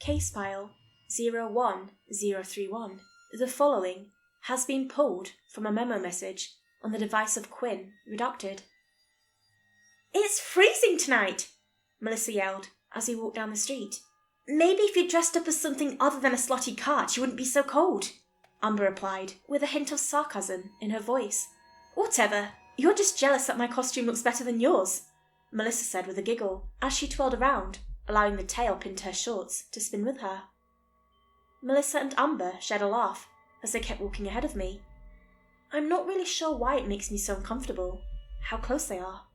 Case file 01031. The following has been pulled from a memo message on the device of Quinn, redacted. "It's freezing tonight," Melissa yelled as we walked down the street. "Maybe if you dressed up as something other than a slutty cart, you wouldn't be so cold," Amber replied, with a hint of sarcasm in her voice. "Whatever, you're just jealous that my costume looks better than yours," Melissa said with a giggle, as she twirled around, allowing the tail pinned to her shorts to spin with her. Melissa and Amber shared a laugh as they kept walking ahead of me. I'm not really sure why it makes me so uncomfortable, how close they are.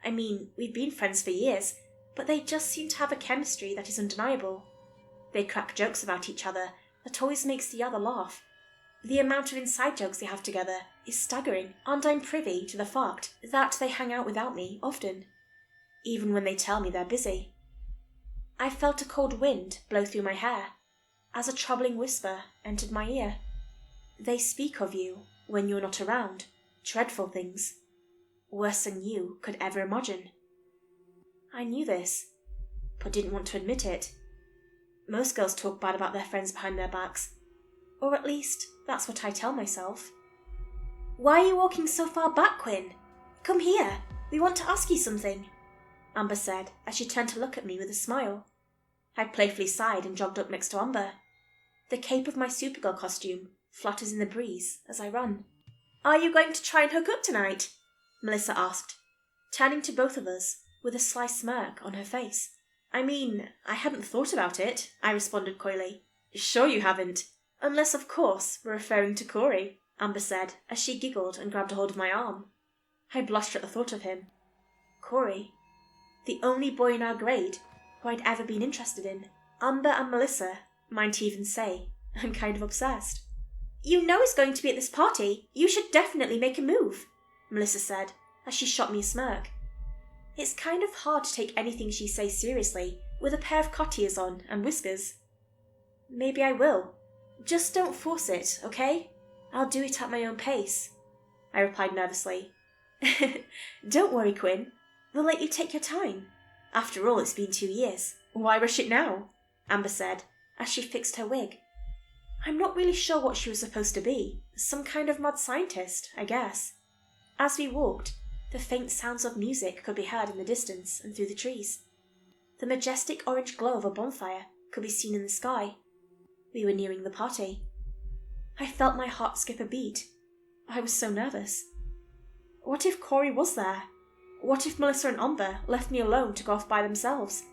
I mean, we've been friends for years, but they just seem to have a chemistry that is undeniable. They crack jokes about each other that always makes the other laugh. The amount of inside jokes they have together is staggering, and I'm privy to the fact that they hang out without me often, even when they tell me they're busy. I felt a cold wind blow through my hair as a troubling whisper entered my ear. They speak of you when you're not around, dreadful things, worse than you could ever imagine. I knew this, but didn't want to admit it. Most girls talk bad about their friends behind their backs, or at least that's what I tell myself. "Why are you walking so far back, Quinn? Come here, we want to ask you something," Amber said as she turned to look at me with a smile. I playfully sighed and jogged up next to Amber. The cape of my Supergirl costume flutters in the breeze as I run. "Are you going to try and hook up tonight?" Melissa asked, turning to both of us with a sly smirk on her face. "I mean, I hadn't thought about it," I responded coyly. "Sure you haven't. Unless, of course, we're referring to Corey," Amber said as she giggled and grabbed a hold of my arm. I blushed at the thought of him. Corey, the only boy in our grade who I'd ever been interested in. Amber and Melissa might even say I'm kind of obsessed. "You know he's going to be at this party. You should definitely make a move," Melissa said as she shot me a smirk. It's kind of hard to take anything she says seriously with a pair of cot ears on and whiskers. "Maybe I will. Just don't force it, okay? I'll do it at my own pace," I replied nervously. "Don't worry, Quinn. We'll let you take your time. After all, it's been 2 years. Why rush it now?" Amber said as she fixed her wig. I'm not really sure what she was supposed to be. Some kind of mad scientist, I guess. As we walked, the faint sounds of music could be heard in the distance and through the trees. The majestic orange glow of a bonfire could be seen in the sky. We were nearing the party. I felt my heart skip a beat. I was so nervous. What if Corey was there? What if Melissa and Amber left me alone to go off by themselves?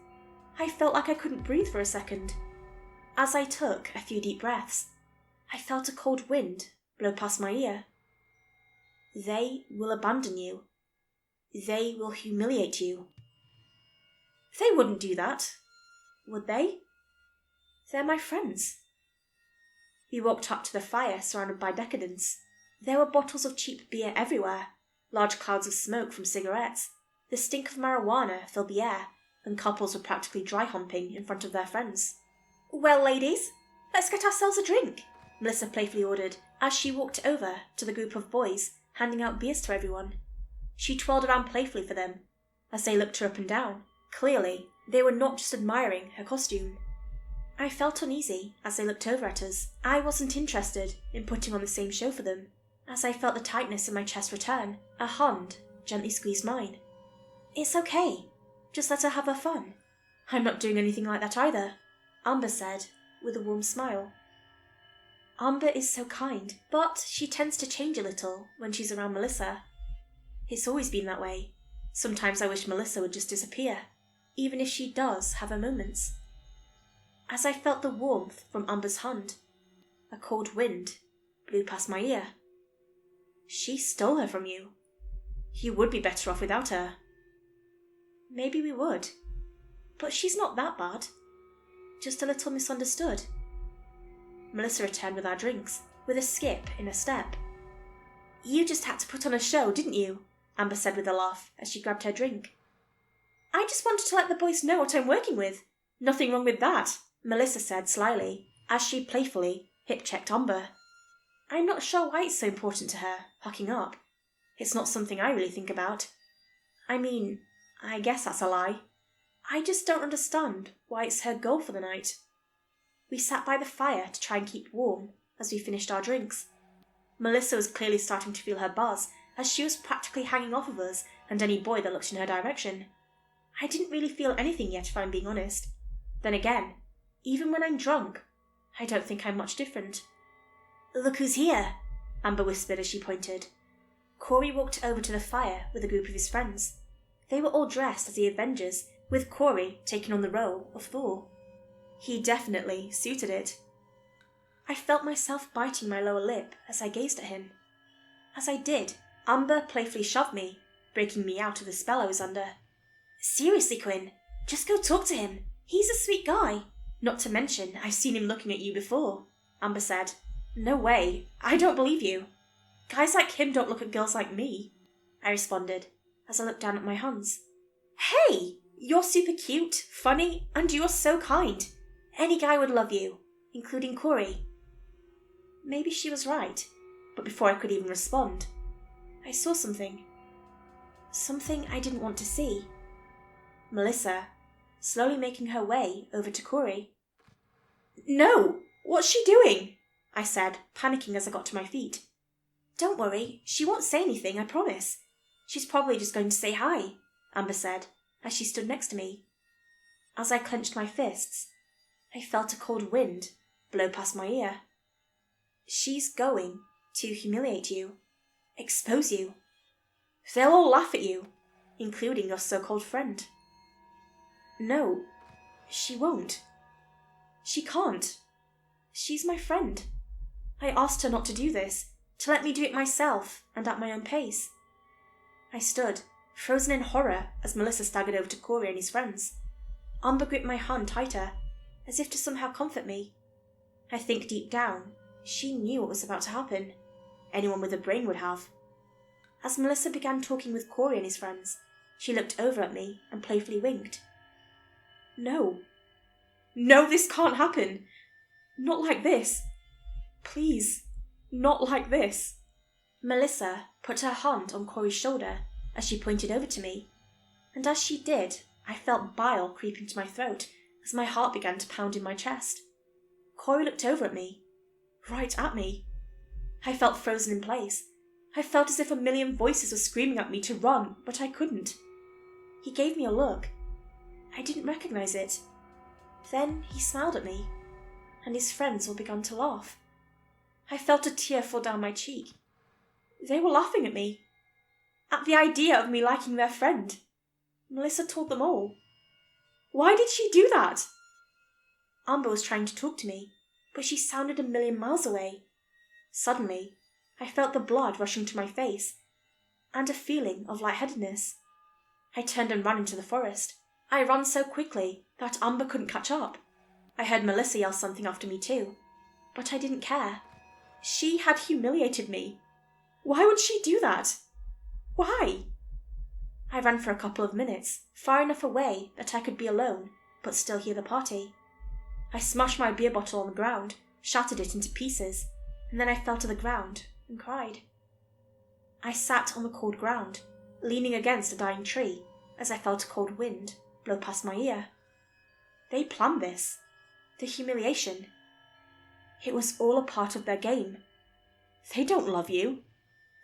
I felt like I couldn't breathe for a second. As I took a few deep breaths, I felt a cold wind blow past my ear. They will abandon you. They will humiliate you. They wouldn't do that, would they? They're my friends. We walked up to the fire surrounded by decadents. There were bottles of cheap beer everywhere, large clouds of smoke from cigarettes. The stink of marijuana filled the air, and couples were practically dry humping in front of their friends. "Well, ladies, let's get ourselves a drink," Melissa playfully ordered as she walked over to the group of boys handing out beers to everyone. She twirled around playfully for them as they looked her up and down. Clearly, they were not just admiring her costume. I felt uneasy as they looked over at us. I wasn't interested in putting on the same show for them. As I felt the tightness in my chest return, a hand gently squeezed mine. "It's okay. Just let her have her fun." "I'm not doing anything like that either," Amber said with a warm smile. Amber is so kind, but she tends to change a little when she's around Melissa. It's always been that way. Sometimes I wish Melissa would just disappear, even if she does have her moments. As I felt the warmth from Amber's hand, a cold wind blew past my ear. "She stole her from you. You would be better off without her." "Maybe we would. But she's not that bad. Just a little misunderstood." Melissa returned with our drinks, with a skip in her step. "You just had to put on a show, didn't you?" Amber said with a laugh as she grabbed her drink. "I just wanted to let the boys know what I'm working with. Nothing wrong with that," Melissa said slyly, as she playfully hip-checked Amber. I'm not sure why it's so important to her, hooking up. It's not something I really think about. I mean, I guess that's a lie. I just don't understand why it's her goal for the night. We sat by the fire to try and keep warm as we finished our drinks. Melissa was clearly starting to feel her buzz, as she was practically hanging off of us and any boy that looked in her direction. I didn't really feel anything yet, if I'm being honest. Then again, even when I'm drunk, I don't think I'm much different. "Look who's here," Amber whispered as she pointed. Corey walked over to the fire with a group of his friends. They were all dressed as the Avengers, with Corey taking on the role of Thor. He definitely suited it. I felt myself biting my lower lip as I gazed at him. As I did, Amber playfully shoved me, breaking me out of the spell I was under. "Seriously, Quinn, just go talk to him. He's a sweet guy. Not to mention, I've seen him looking at you before," Amber said. "No way. I don't believe you. Guys like him don't look at girls like me," I responded as I looked down at my hands. "Hey! You're super cute, funny, and you're so kind. Any guy would love you, including Corey." Maybe she was right, but before I could even respond, I saw something. Something I didn't want to see. Melissa, slowly making her way over to Corey. "No! What's she doing?" I said, panicking as I got to my feet. "Don't worry, she won't say anything, I promise. She's probably just going to say hi," Amber said, as she stood next to me. As I clenched my fists, I felt a cold wind blow past my ear. "She's going to humiliate you, expose you. They'll all laugh at you, including your so-called friend." "No, she won't. She can't. She's my friend. I asked her not to do this, to let me do it myself and at my own pace." I stood, frozen in horror, as Melissa staggered over to Corey and his friends. Amber gripped my hand tighter, as if to somehow comfort me. I think deep down, she knew what was about to happen. Anyone with a brain would have. As Melissa began talking with Corey and his friends, she looked over at me and playfully winked. "No. No, this can't happen. Not like this. Please, not like this." Melissa put her hand on Corey's shoulder as she pointed over to me, and as she did, I felt bile creep into my throat as my heart began to pound in my chest. Corey looked over at me, right at me. I felt frozen in place. I felt as if a million voices were screaming at me to run, but I couldn't. He gave me a look. I didn't recognize it. Then he smiled at me, and his friends all began to laugh. I felt a tear fall down my cheek. They were laughing at me, at the idea of me liking their friend. Melissa told them all. Why did she do that? Amber was trying to talk to me, but she sounded a million miles away. Suddenly, I felt the blood rushing to my face, and a feeling of lightheadedness. I turned and ran into the forest. I ran so quickly that Amber couldn't catch up. I heard Melissa yell something after me too, but I didn't care. She had humiliated me. Why would she do that? Why? I ran for a couple of minutes, far enough away that I could be alone, but still hear the party. I smashed my beer bottle on the ground, shattered it into pieces, and then I fell to the ground and cried. I sat on the cold ground, leaning against a dying tree, as I felt a cold wind blow past my ear. They planned this. The humiliation. It was all a part of their game. They don't love you.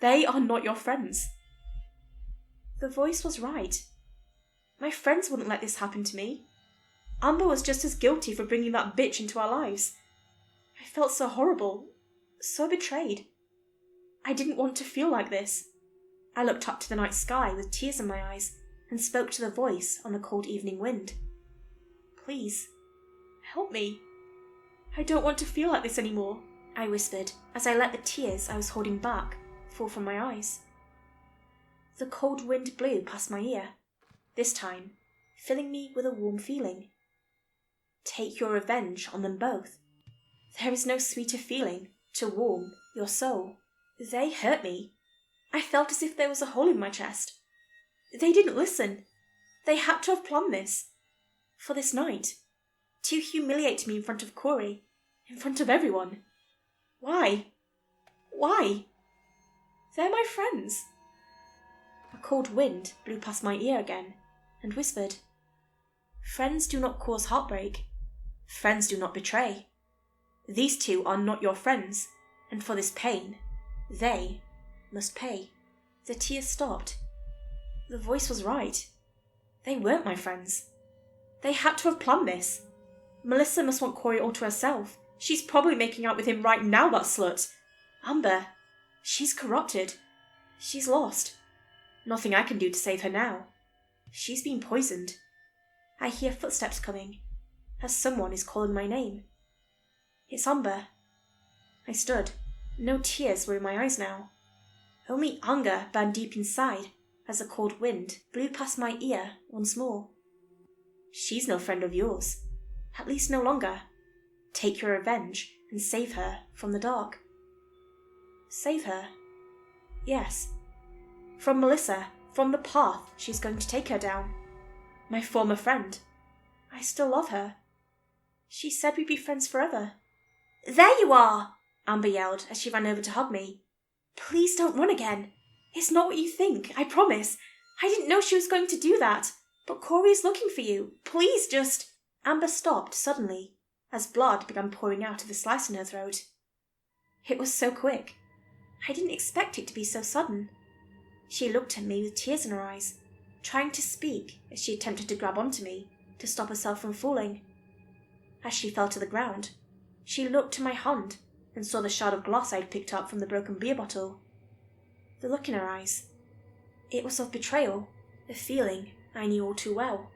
They are not your friends. The voice was right. My friends wouldn't let this happen to me. Amber was just as guilty for bringing that bitch into our lives. I felt so horrible, so betrayed. I didn't want to feel like this. I looked up to the night sky with tears in my eyes and spoke to the voice on the cold evening wind. Please, help me. I don't want to feel like this anymore, I whispered as I let the tears I was holding back fall from my eyes. The cold wind blew past my ear, this time filling me with a warm feeling. Take your revenge on them both. There is no sweeter feeling to warm your soul. They hurt me. I felt as if there was a hole in my chest. They didn't listen. They had to have planned this. For this night. To humiliate me in front of Corey. In front of everyone. Why? Why? They're my friends. A cold wind blew past my ear again and whispered, Friends do not cause heartbreak. Friends do not betray. These two are not your friends, and for this pain, they must pay." The tears stopped. The voice was right. They weren't my friends. They had to have planned this. Melissa must want Corey all to herself. She's probably making out with him right now, that slut. Amber, she's corrupted. She's lost. Nothing I can do to save her now. She's been poisoned. I hear footsteps coming, as someone is calling my name. It's Amber. I stood. No tears were in my eyes now. Only anger burned deep inside as the cold wind blew past my ear once more. "She's no friend of yours. At least no longer. Take your revenge and save her from the dark." Save her? Yes. From Melissa, from the path she's going to take her down. My former friend. I still love her. She said we'd be friends forever. "There you are!" Amber yelled as she ran over to hug me. "Please don't run again. It's not what you think, I promise. I didn't know she was going to do that. But Corey's looking for you. Please just—" Amber stopped suddenly as blood began pouring out of the slice in her throat. It was so quick. I didn't expect it to be so sudden. She looked at me with tears in her eyes, trying to speak as she attempted to grab onto me to stop herself from falling. As she fell to the ground, she looked to my hand and saw the shard of glass I'd picked up from the broken beer bottle. The look in her eyes, it was of betrayal, a feeling I knew all too well.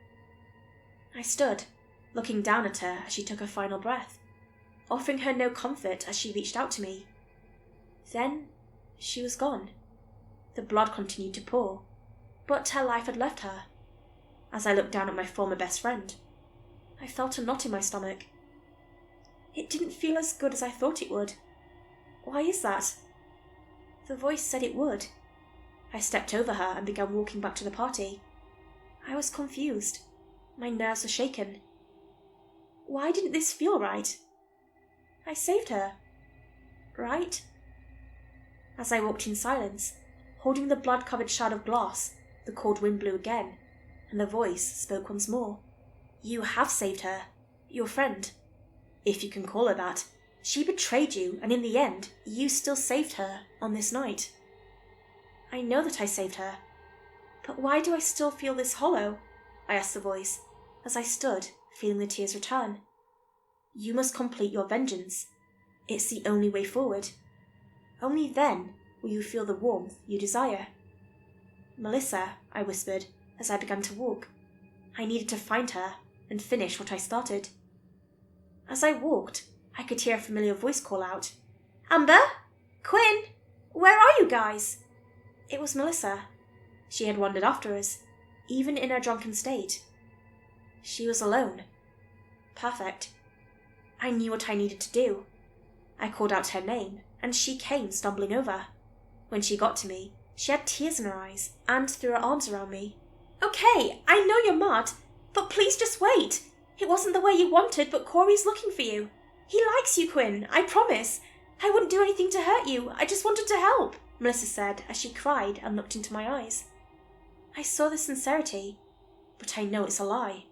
I stood, looking down at her as she took her final breath, offering her no comfort as she reached out to me. Then she was gone. The blood continued to pour, but her life had left her. As I looked down at my former best friend, I felt a knot in my stomach. It didn't feel as good as I thought it would. Why is that? The voice said it would. I stepped over her and began walking back to the party. I was confused. My nerves were shaken. Why didn't this feel right? I saved her. Right? As I walked in silence, holding the blood-covered shard of glass, the cold wind blew again, and the voice spoke once more. "You have saved her. Your friend. If you can call her that. She betrayed you, and in the end, you still saved her on this night." I know that I saved her. But why do I still feel this hollow? I asked the voice, as I stood, feeling the tears return. "You must complete your vengeance. It's the only way forward. Only then will you feel the warmth you desire." "Melissa," I whispered, as I began to walk. I needed to find her and finish what I started. As I walked, I could hear a familiar voice call out, "Amber? Quinn? Where are you guys?" It was Melissa. She had wandered after us, even in her drunken state. She was alone. Perfect. I knew what I needed to do. I called out her name, and she came stumbling over. When she got to me, she had tears in her eyes and threw her arms around me. "Okay, I know you're mad, but please just wait. It wasn't the way you wanted, but Corey's looking for you. He likes you, Quinn, I promise. I wouldn't do anything to hurt you. I just wanted to help," Melissa said as she cried and looked into my eyes. I saw the sincerity, but I know it's a lie.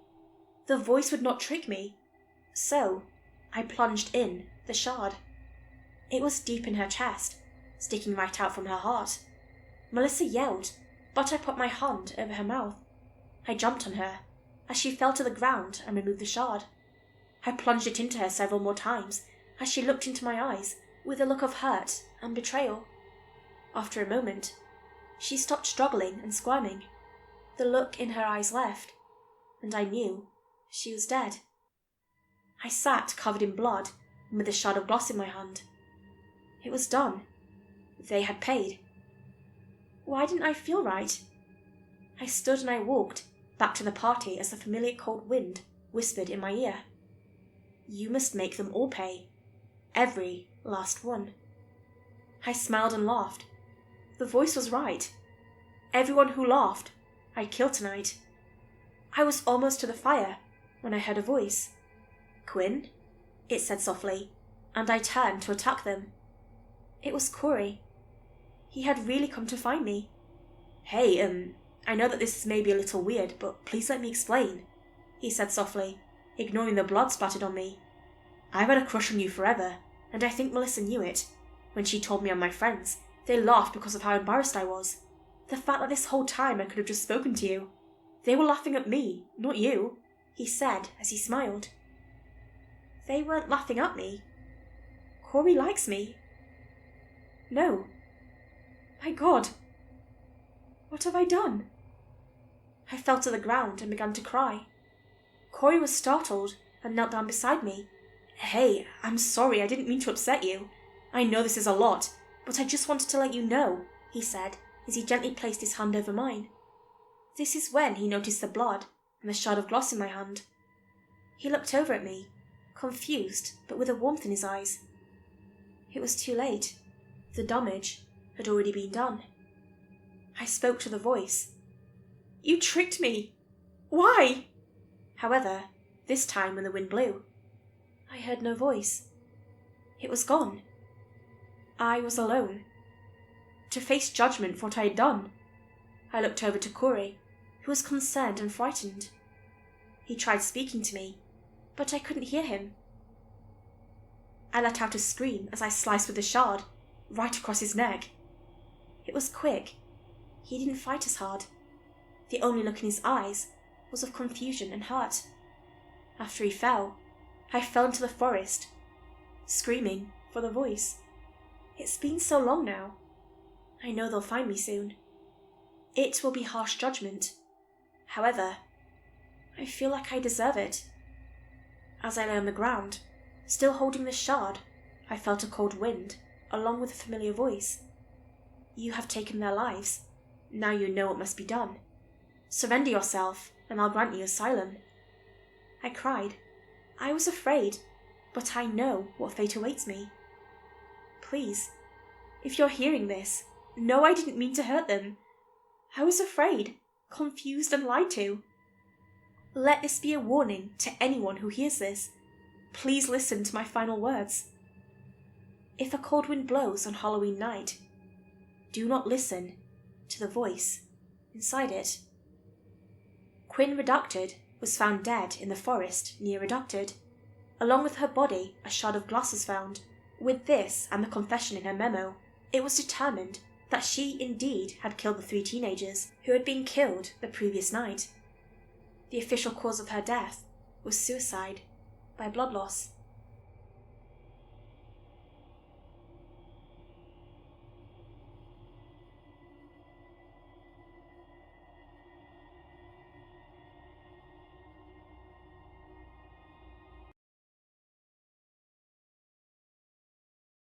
The voice would not trick me. So I plunged in the shard. It was deep in her chest, sticking right out from her heart. Melissa yelled, but I put my hand over her mouth. I jumped on her as she fell to the ground and removed the shard. I plunged it into her several more times as she looked into my eyes with a look of hurt and betrayal. After a moment, she stopped struggling and squirming. The look in her eyes left, and I knew she was dead. I sat covered in blood and with a shard of glass in my hand. It was done. They had paid. Why didn't I feel right? I stood and I walked back to the party as the familiar cold wind whispered in my ear. "You must make them all pay. Every last one." I smiled and laughed. The voice was right. Everyone who laughed, I'd kill tonight. I was almost to the fire when I heard a voice. "Quinn?" it said softly, and I turned to attack them. It was Corey. He had really come to find me. "Hey, I know that this is maybe a little weird, but please let me explain," he said softly, ignoring the blood splattered on me. I've had a crush on you forever, and I think Melissa knew it. When she told me I'm my friends, they laughed because of how embarrassed I was. The fact that this whole time I could have just spoken to you. They were laughing at me, not you," he said as he smiled. "They weren't laughing at me. Corey likes me." "No. My God. What have I done?" I fell to the ground and began to cry. Corey was startled and knelt down beside me. "Hey, I'm sorry, I didn't mean to upset you. I know this is a lot, but I just wanted to let you know," he said as he gently placed his hand over mine. This is when he noticed the blood and the shard of gloss in my hand. He looked over at me, confused but with a warmth in his eyes. It was too late. The damage had already been done. I spoke to the voice. "You tricked me! Why?" However, this time when the wind blew, I heard no voice. It was gone. I was alone. To face judgment for what I had done. I looked over to Corey, who was concerned and frightened. He tried speaking to me, but I couldn't hear him. I let out a scream as I sliced with the shard, right across his neck. It was quick. He didn't fight as hard. The only look in his eyes was of confusion and hurt. After he fell, I fell into the forest, screaming for the voice. It's been so long now. I know they'll find me soon. It will be harsh judgment. However, I feel like I deserve it. As I lay on the ground, still holding the shard, I felt a cold wind, along with a familiar voice. "You have taken their lives. Now you know what must be done. Surrender yourself, and I'll grant you asylum." I cried. I was afraid, but I know what fate awaits me. Please, if you're hearing this, know I didn't mean to hurt them. I was afraid, confused and lied to. Let this be a warning to anyone who hears this. Please listen to my final words. If a cold wind blows on Halloween night, do not listen to the voice inside it. Quinn Reducted was found dead in the forest near Reducted. Along with her body, a shard of glass was found. With this and the confession in her memo, it was determined that she indeed had killed the 3 teenagers who had been killed the previous night. The official cause of her death was suicide by blood loss.